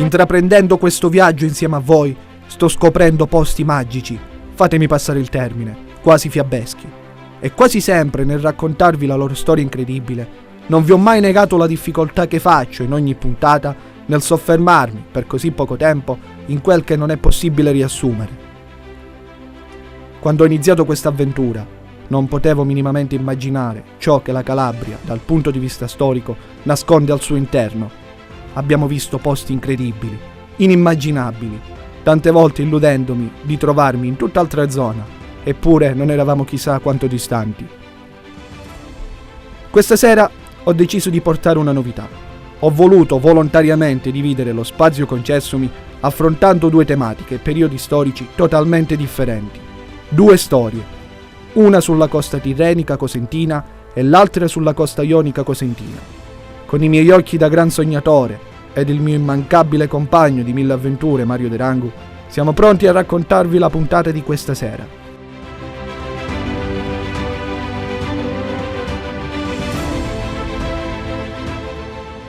Intraprendendo questo viaggio insieme a voi, sto scoprendo posti magici, fatemi passare il termine, quasi fiabeschi. E quasi sempre nel raccontarvi la loro storia incredibile, non vi ho mai negato la difficoltà che faccio in ogni puntata nel soffermarmi, per così poco tempo, in quel che non è possibile riassumere. Quando ho iniziato questa avventura, non potevo minimamente immaginare ciò che la Calabria, dal punto di vista storico, nasconde al suo interno. Abbiamo visto posti incredibili, inimmaginabili, tante volte illudendomi di trovarmi in tutt'altra zona, eppure non eravamo chissà quanto distanti. Questa sera ho deciso di portare una novità. Ho voluto volontariamente dividere lo spazio concessomi affrontando due tematiche e periodi storici totalmente differenti. Due storie, una sulla costa tirrenica cosentina e l'altra sulla costa ionica cosentina. Con i miei occhi da gran sognatore ed il mio immancabile compagno di mille avventure Mario De Rangu, siamo pronti a raccontarvi la puntata di questa sera.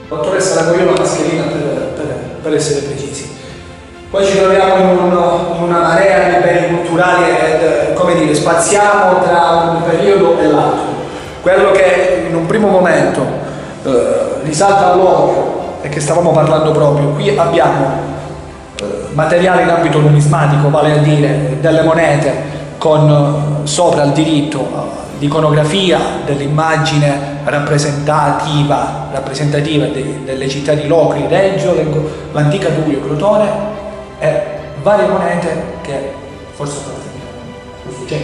Dottoressa Lagoiola Mascherina per essere precisi. Poi ci troviamo in una marea di beni culturali ed, come dire, spaziamo tra un periodo e l'altro. Quello che in un primo momento risalta all'occhio è che stavamo parlando proprio, qui abbiamo materiale in ambito numismatico, vale a dire delle monete con sopra il diritto di iconografia dell'immagine rappresentativa delle città di Locri, Reggio, l'antica Durio, Crotone e varie monete che forse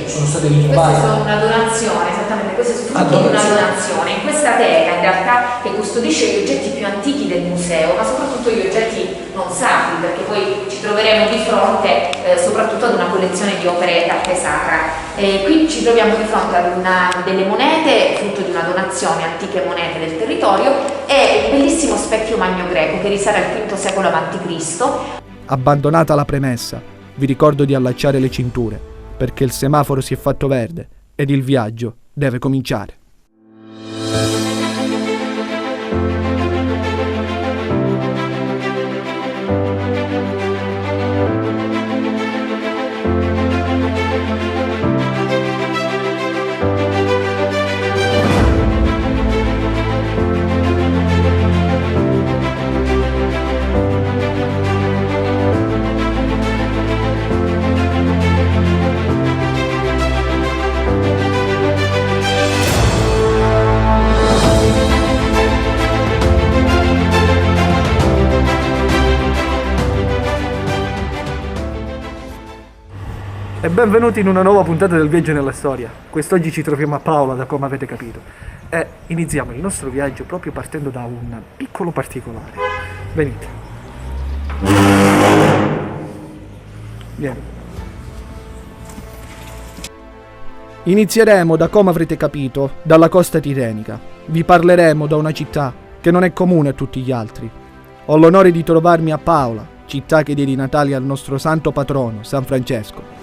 sono state ritrovate. Queste sono una donazione, esattamente, questo è frutto di una donazione. In questa teca in realtà che custodisce gli oggetti più antichi del museo, ma soprattutto gli oggetti non sacri, perché poi ci troveremo di fronte soprattutto ad una collezione di opere d'arte sacra. Qui ci troviamo di fronte ad delle monete, frutto di una donazione, antiche monete del territorio, e un bellissimo specchio magno greco che risale al V secolo a.C. Abbandonata la premessa, vi ricordo di allacciare le cinture, perché il semaforo si è fatto verde ed il viaggio deve cominciare. E benvenuti in una nuova puntata del Viaggio nella Storia. Quest'oggi ci troviamo a Paola, da come avete capito, e iniziamo il nostro viaggio proprio partendo da un piccolo particolare. Venite. Vieni. Inizieremo, da come avrete capito, dalla costa tirrenica. Vi parleremo da una città che non è comune a tutti gli altri. Ho l'onore di trovarmi a Paola, città che diede i natali al nostro santo patrono, San Francesco.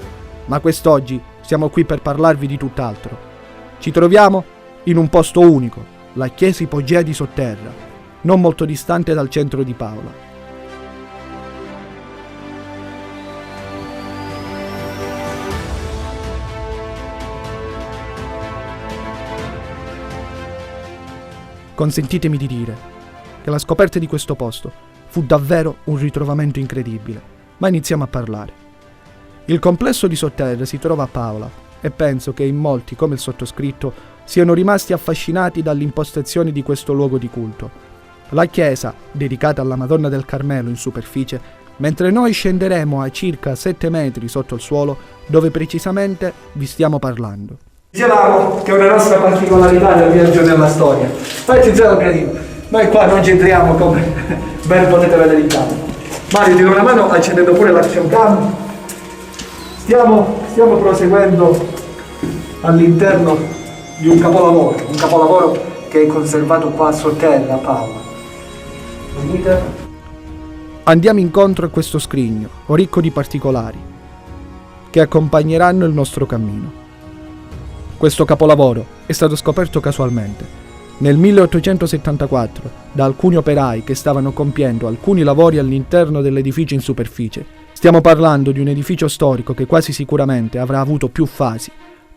Ma quest'oggi siamo qui per parlarvi di tutt'altro. Ci troviamo in un posto unico, la chiesa ipogea di Sotterra, non molto distante dal centro di Paola. Consentitemi di dire che la scoperta di questo posto fu davvero un ritrovamento incredibile, ma iniziamo a parlare. Il complesso di Sotterra si trova a Paola e penso che in molti, come il sottoscritto, siano rimasti affascinati dall'impostazione di questo luogo di culto. La chiesa, dedicata alla Madonna del Carmelo in superficie, mentre noi scenderemo a circa 7 metri sotto il suolo, dove precisamente vi stiamo parlando. Dicevamo che è una nostra particolarità del Viaggio nella Storia. Fatti zero credito, noi qua non c'entriamo come ben potete vedere in camera. Mario, ti do una mano accendendo pure l'action cam. Stiamo proseguendo all'interno di un capolavoro che è conservato qua a Sotterra, a Paola. Venite? Andiamo incontro a questo scrigno, ricco di particolari, che accompagneranno il nostro cammino. Questo capolavoro è stato scoperto casualmente. Nel 1874, da alcuni operai che stavano compiendo alcuni lavori all'interno dell'edificio in superficie. Stiamo parlando di un edificio storico che quasi sicuramente avrà avuto più fasi,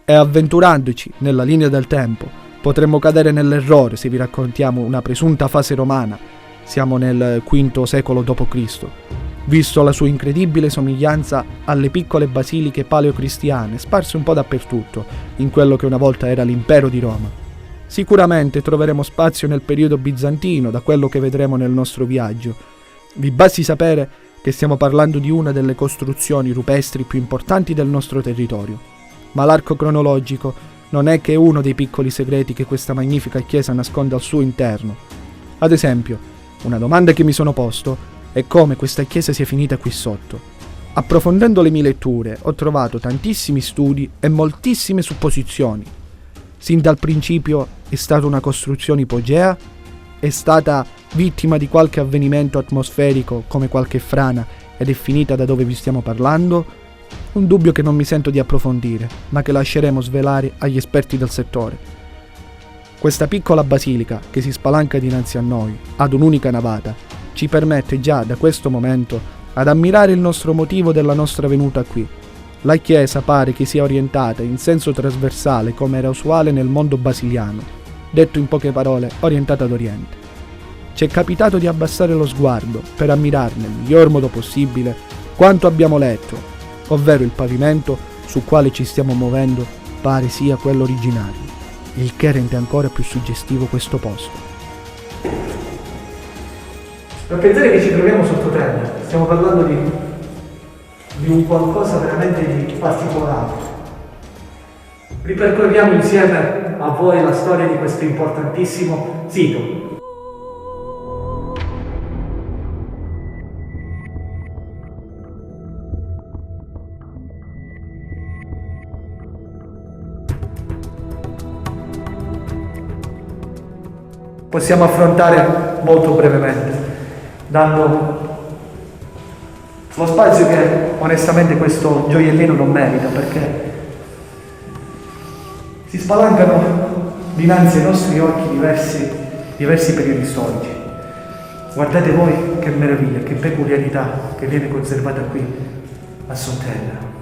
e avventurandoci nella linea del tempo potremmo cadere nell'errore se vi raccontiamo una presunta fase romana. Siamo nel V secolo d.C., visto la sua incredibile somiglianza alle piccole basiliche paleocristiane sparse un po' dappertutto in quello che una volta era l'impero di Roma. Sicuramente troveremo spazio nel periodo bizantino, da quello che vedremo nel nostro viaggio. Vi basti sapere che stiamo parlando di una delle costruzioni rupestri più importanti del nostro territorio. Ma l'arco cronologico non è che uno dei piccoli segreti che questa magnifica chiesa nasconde al suo interno. Ad esempio, una domanda che mi sono posto è come questa chiesa sia finita qui sotto. Approfondendo le mie letture ho trovato tantissimi studi e moltissime supposizioni. Sin dal principio è stata una costruzione ipogea? È stata vittima di qualche avvenimento atmosferico come qualche frana ed è finita da dove vi stiamo parlando? Un dubbio che non mi sento di approfondire, ma che lasceremo svelare agli esperti del settore. Questa piccola basilica che si spalanca dinanzi a noi, ad un'unica navata, ci permette già da questo momento ad ammirare il nostro motivo della nostra venuta qui. La chiesa pare che sia orientata in senso trasversale come era usuale nel mondo basiliano, detto in poche parole, orientata ad oriente. Ci è capitato di abbassare lo sguardo per ammirare nel miglior modo possibile quanto abbiamo letto, ovvero il pavimento su quale ci stiamo muovendo pare sia quello originario, il che rende ancora più suggestivo questo posto. Per pensare che ci troviamo sottoterra, stiamo parlando di un qualcosa veramente di particolare. Ripercorriamo insieme a voi la storia di questo importantissimo sito. Possiamo affrontare molto brevemente, dando lo spazio che onestamente questo gioiellino non merita, perché si spalancano dinanzi ai nostri occhi diversi periodi storici. Guardate voi che meraviglia, che peculiarità che viene conservata qui a sotterra.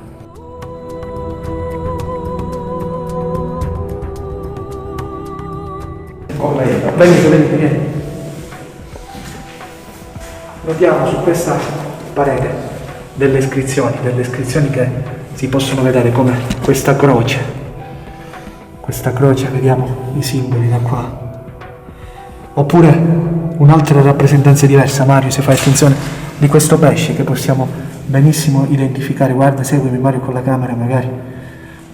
Venite. Notiamo su questa parete delle iscrizioni che si possono vedere come questa croce, vediamo i simboli da qua, oppure un'altra rappresentanza diversa, Mario, se fai attenzione, di questo pesce che possiamo benissimo identificare. Guarda, seguimi Mario con la camera magari.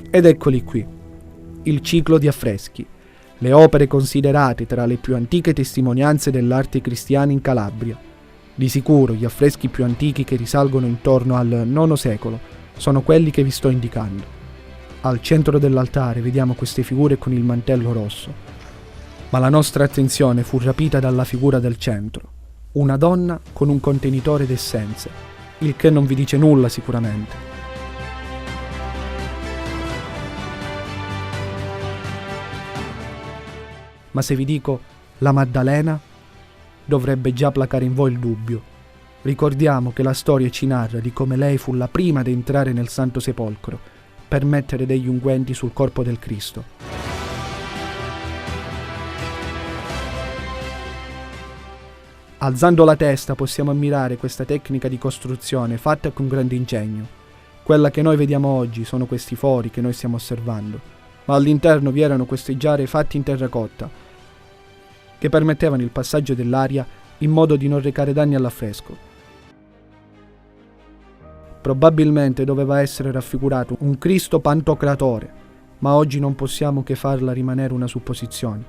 Ed eccoli qui, il ciclo di affreschi, le opere considerate tra le più antiche testimonianze dell'arte cristiana in Calabria. Di sicuro gli affreschi più antichi, che risalgono intorno al IX secolo, sono quelli che vi sto indicando. Al centro dell'altare vediamo queste figure con il mantello rosso, ma la nostra attenzione fu rapita dalla figura del centro, una donna con un contenitore d'essenze, il che non vi dice nulla sicuramente. Ma se vi dico la Maddalena, dovrebbe già placare in voi il dubbio. Ricordiamo che la storia ci narra di come lei fu la prima ad entrare nel Santo Sepolcro per mettere degli unguenti sul corpo del Cristo. Alzando la testa possiamo ammirare questa tecnica di costruzione fatta con grande ingegno. Quella che noi vediamo oggi sono questi fori che noi stiamo osservando, ma all'interno vi erano queste giare fatte in terracotta che permettevano il passaggio dell'aria in modo di non recare danni all'affresco. Probabilmente doveva essere raffigurato un Cristo Pantocratore, ma oggi non possiamo che farla rimanere una supposizione.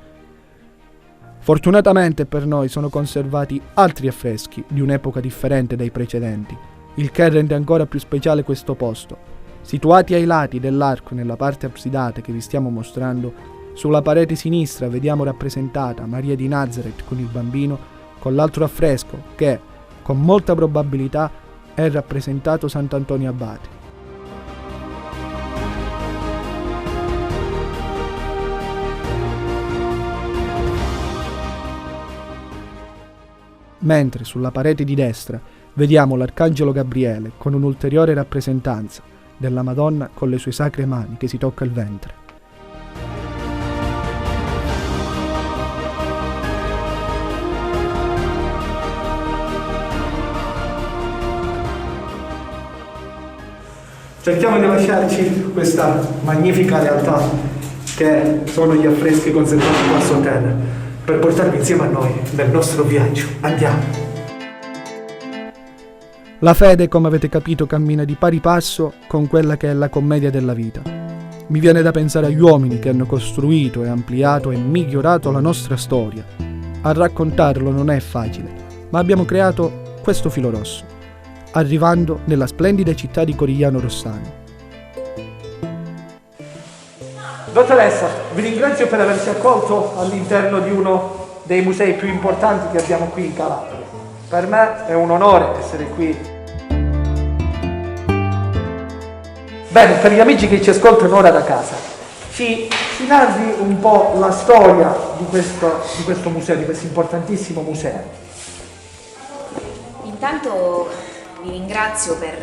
Fortunatamente per noi sono conservati altri affreschi di un'epoca differente dai precedenti, il che rende ancora più speciale questo posto. Situati ai lati dell'arco nella parte absidata che vi stiamo mostrando, sulla parete sinistra vediamo rappresentata Maria di Nazareth con il bambino, con l'altro affresco che, con molta probabilità, è rappresentato Sant'Antonio Abate. mentre sulla parete di destra vediamo l'Arcangelo Gabriele con un'ulteriore rappresentanza della Madonna con le sue sacre mani che si tocca il ventre. Cerchiamo di lasciarci questa magnifica realtà che sono gli affreschi conservati qua sotterra per portarvi insieme a noi nel nostro viaggio. Andiamo! La fede, come avete capito, cammina di pari passo con quella che è la commedia della vita. Mi viene da pensare agli uomini che hanno costruito e ampliato e migliorato la nostra storia. A raccontarlo non è facile, ma abbiamo creato questo filo rosso, arrivando nella splendida città di Corigliano Rossano. Dottoressa, vi ringrazio per averci accolto all'interno di uno dei musei più importanti che abbiamo qui in Calabria. Per me è un onore essere qui. Bene, per gli amici che ci ascoltano ora da casa, ci narri un po' la storia di questo museo, di questo importantissimo museo. Intanto vi ringrazio per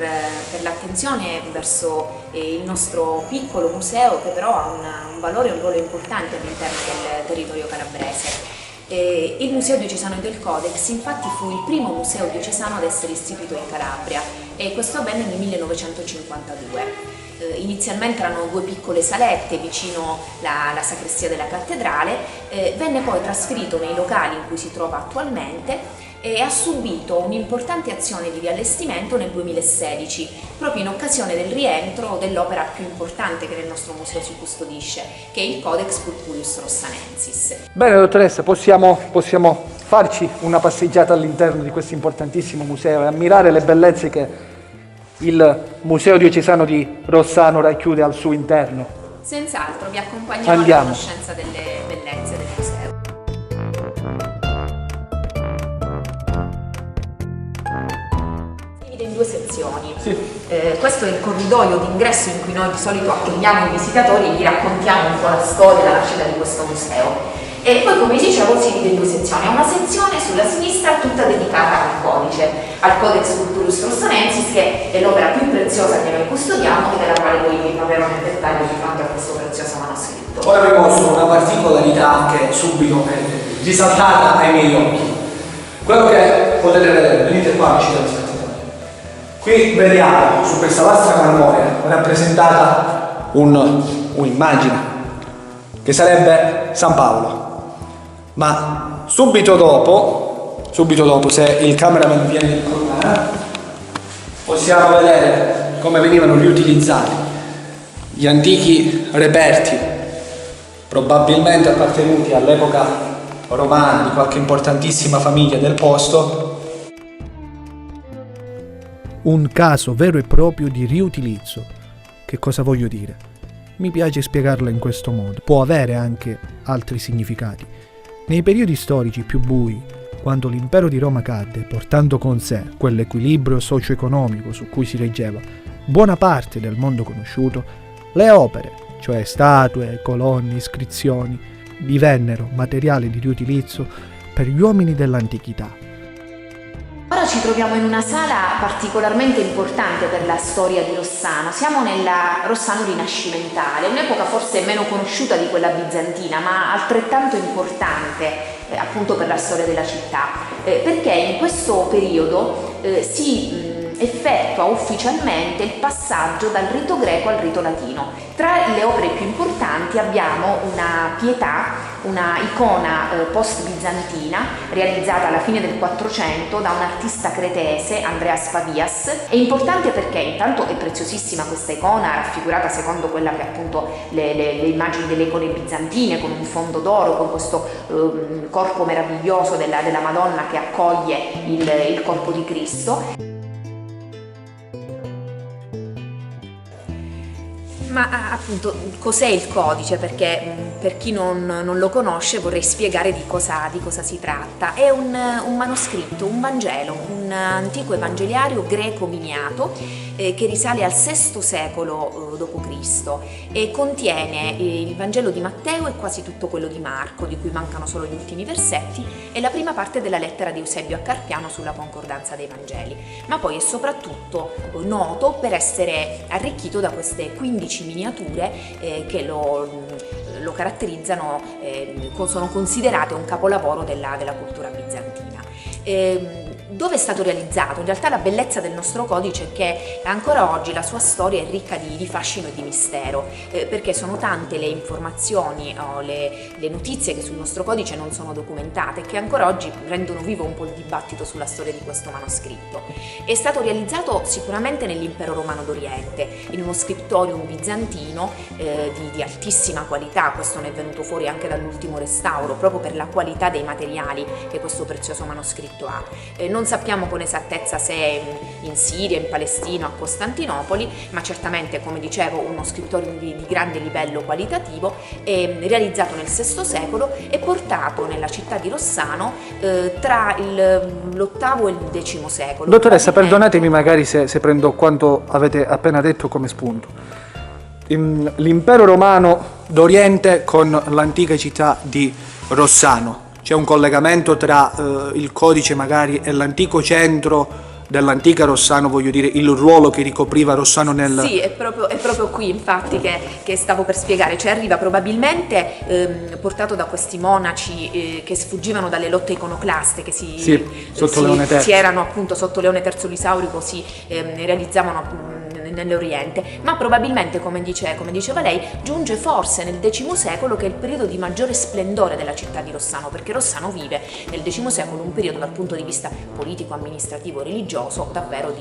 l'attenzione verso il nostro piccolo museo, che però ha un valore e un ruolo importante all'interno del territorio calabrese. Il Museo Diocesano del Codex infatti fu il primo museo diocesano ad essere istituito in Calabria, e questo avvenne nel 1952. Inizialmente erano 2 piccole salette vicino la sacrestia della cattedrale, venne poi trasferito nei locali in cui si trova attualmente e ha subito un'importante azione di riallestimento nel 2016, proprio in occasione del rientro dell'opera più importante che nel nostro museo si custodisce, che è il Codex Purpureus Rossanensis. Bene dottoressa, possiamo farci una passeggiata all'interno di questo importantissimo museo e ammirare le bellezze che il Museo Diocesano di Rossano racchiude al suo interno. Senz'altro, vi accompagniamo alla conoscenza delle bellezze del museo. In 2 sezioni. Sì. Questo è il corridoio d'ingresso in cui noi di solito accogliamo i visitatori e gli raccontiamo un po' la storia e la nascita di questo museo. E poi, come dicevo, si divide in 2 sezioni. È una sezione sulla sinistra tutta dedicata al codice, al Codex Purpureus Rossanensis, che è l'opera più preziosa che noi custodiamo e della quale poi vi parlerò nel dettaglio di fronte a questo prezioso manoscritto. Ora vi mostro una particolarità che subito è risaltata ai miei occhi. Quello che potete vedere, venite qua vicino alla stazione. Qui vediamo su questa lastra marmorea rappresentata un'immagine che sarebbe San Paolo. Ma subito dopo, se il cameraman viene in corona, possiamo vedere come venivano riutilizzati gli antichi reperti, probabilmente appartenuti all'epoca romana di qualche importantissima famiglia del posto. Un caso vero e proprio di riutilizzo. Che cosa voglio dire? Mi piace spiegarla in questo modo. Può avere anche altri significati. Nei periodi storici più bui, quando l'impero di Roma cadde, portando con sé quell'equilibrio socio-economico su cui si reggeva buona parte del mondo conosciuto, le opere, cioè statue, colonne, iscrizioni, divennero materiale di riutilizzo per gli uomini dell'antichità. Ora ci troviamo in una sala particolarmente importante per la storia di Rossano. Siamo nella Rossano rinascimentale, un'epoca forse meno conosciuta di quella bizantina, ma altrettanto importante appunto per la storia della città, perché in questo periodo si effettua ufficialmente il passaggio dal rito greco al rito latino. Tra le opere più importanti abbiamo una pietà, una icona post-bizantina realizzata alla fine del 400 da un artista cretese, Andreas Pavias. È importante perché intanto è preziosissima questa icona, raffigurata secondo quella che è appunto le immagini delle icone bizantine, con un fondo d'oro, con questo corpo meraviglioso della Madonna che accoglie il corpo di Cristo. Ma appunto, cos'è il codice? Perché per chi non lo conosce vorrei spiegare di cosa si tratta. È un manoscritto, un Vangelo, un antico evangeliario greco miniato che risale al VI secolo d.C. e contiene il Vangelo di Matteo e quasi tutto quello di Marco, di cui mancano solo gli ultimi versetti, e la prima parte della lettera di Eusebio a Carpiano sulla concordanza dei Vangeli, ma poi è soprattutto noto per essere arricchito da queste 15 miniature che lo caratterizzano, sono considerate un capolavoro della cultura bizantina. Dove è stato realizzato? In realtà la bellezza del nostro codice è che ancora oggi la sua storia è ricca di fascino e di mistero, perché sono tante le informazioni o le notizie che sul nostro codice non sono documentate, che ancora oggi rendono vivo un po' il dibattito sulla storia di questo manoscritto. È stato realizzato sicuramente nell'impero romano d'Oriente, in uno scriptorium bizantino di altissima qualità. Questo ne è venuto fuori anche dall'ultimo restauro, proprio per la qualità dei materiali che questo prezioso manoscritto ha. Non sappiamo con esattezza se è in Siria, in Palestina o a Costantinopoli, ma certamente, come dicevo, uno scriptorium di grande livello qualitativo, realizzato nel VI secolo e portato nella città di Rossano tra l'VIII e il X secolo. Dottoressa, perdonatemi magari se prendo quanto avete appena detto come spunto. L'impero romano d'Oriente con l'antica città di Rossano. C'è un collegamento tra il codice magari e l'antico centro dell'antica Rossano, voglio dire, il ruolo che ricopriva Rossano nel... Sì, è proprio qui infatti che stavo per spiegare, cioè arriva probabilmente portato da questi monaci che sfuggivano dalle lotte iconoclaste, che si erano appunto sotto Leone III l'Isaurico, si realizzavano nell'Oriente, ma probabilmente, come diceva lei, giunge forse nel X secolo, che è il periodo di maggiore splendore della città di Rossano, perché Rossano vive nel X secolo un periodo dal punto di vista politico, amministrativo, religioso davvero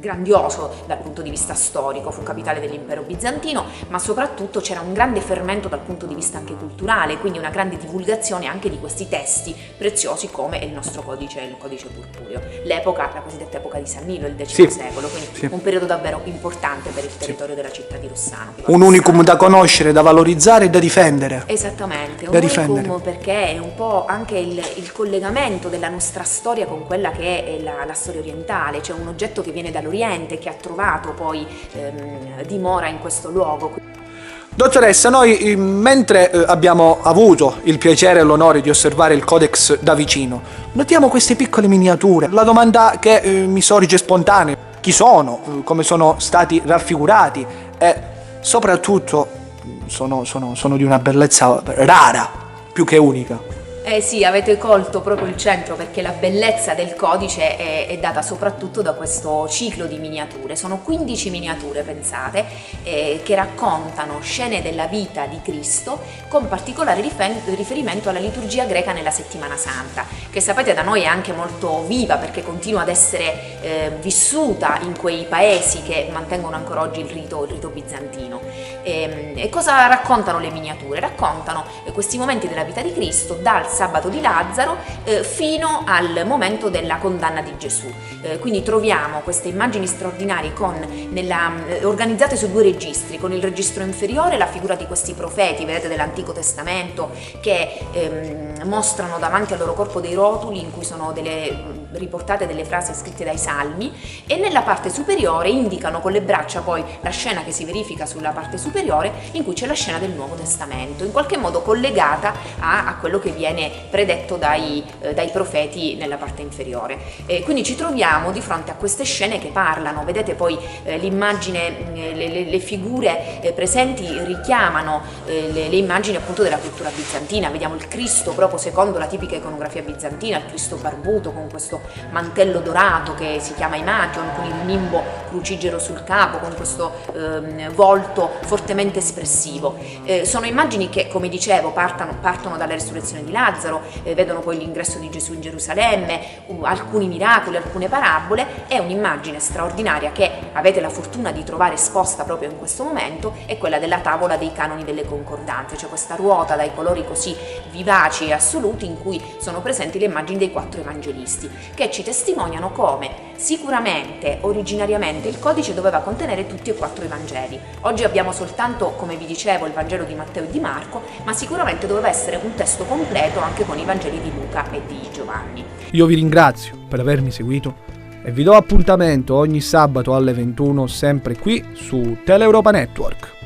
grandioso dal punto di vista storico. Fu capitale dell'impero bizantino, ma soprattutto c'era un grande fermento dal punto di vista anche culturale, quindi una grande divulgazione anche di questi testi preziosi come il nostro codice, il codice purpureo. L'epoca, la cosiddetta epoca di San Nilo, il X secolo, quindi un periodo davvero importante per il territorio della città di Rossano. Un unicum da conoscere, da valorizzare e da difendere. Esattamente, un unicum perché è un po' anche il collegamento della nostra storia con quella che è la storia orientale, cioè un oggetto che viene dall'Oriente, che ha trovato poi dimora in questo luogo. Dottoressa, noi mentre abbiamo avuto il piacere e l'onore di osservare il Codex da vicino, notiamo queste piccole miniature. La domanda che mi sorge spontanea: chi sono? Come sono stati raffigurati? E soprattutto sono di una bellezza rara, più che unica. Sì, avete colto proprio il centro, perché la bellezza del codice è data soprattutto da questo ciclo di miniature. Sono 15 miniature, pensate, che raccontano scene della vita di Cristo, con particolare riferimento alla liturgia greca nella Settimana Santa, che sapete da noi è anche molto viva, perché continua ad essere vissuta in quei paesi che mantengono ancora oggi il rito bizantino. E cosa raccontano le miniature? Raccontano questi momenti della vita di Cristo dal sabato di Lazzaro fino al momento della condanna di Gesù. Quindi troviamo queste immagini straordinarie organizzate su 2 registri. Con il registro inferiore la figura di questi profeti, vedete, dell'Antico Testamento, che mostrano davanti al loro corpo dei rotuli in cui sono riportate delle frasi scritte dai Salmi, e nella parte superiore indicano con le braccia poi la scena che si verifica sulla parte superiore, in cui c'è la scena del Nuovo Testamento, in qualche modo collegata a quello che viene predetto dai profeti nella parte inferiore. Quindi ci troviamo di fronte a queste scene che parlano. Vedete poi l'immagine, le figure presenti richiamano le immagini appunto della cultura bizantina. Vediamo il Cristo proprio secondo la tipica iconografia bizantina, il Cristo barbuto con questo mantello dorato che si chiama imagion, con il nimbo crucigero sul capo, con questo volto fortemente espressivo. Sono immagini che, come dicevo, partono dalla resurrezione di Lazzaro, vedono poi l'ingresso di Gesù in Gerusalemme, alcuni miracoli, alcune parabole. È un'immagine straordinaria che avete la fortuna di trovare esposta proprio in questo momento, è quella della tavola dei canoni delle concordanze, cioè questa ruota dai colori così vivaci e assoluti in cui sono presenti le immagini dei 4 evangelisti, che ci testimoniano come sicuramente originariamente il codice doveva contenere tutti e 4 i Vangeli. Oggi abbiamo soltanto, come vi dicevo, il Vangelo di Matteo e di Marco, ma sicuramente doveva essere un testo completo anche con i Vangeli di Luca e di Giovanni. Io vi ringrazio per avermi seguito e vi do appuntamento ogni sabato alle 21 sempre qui su Tele Europa Network.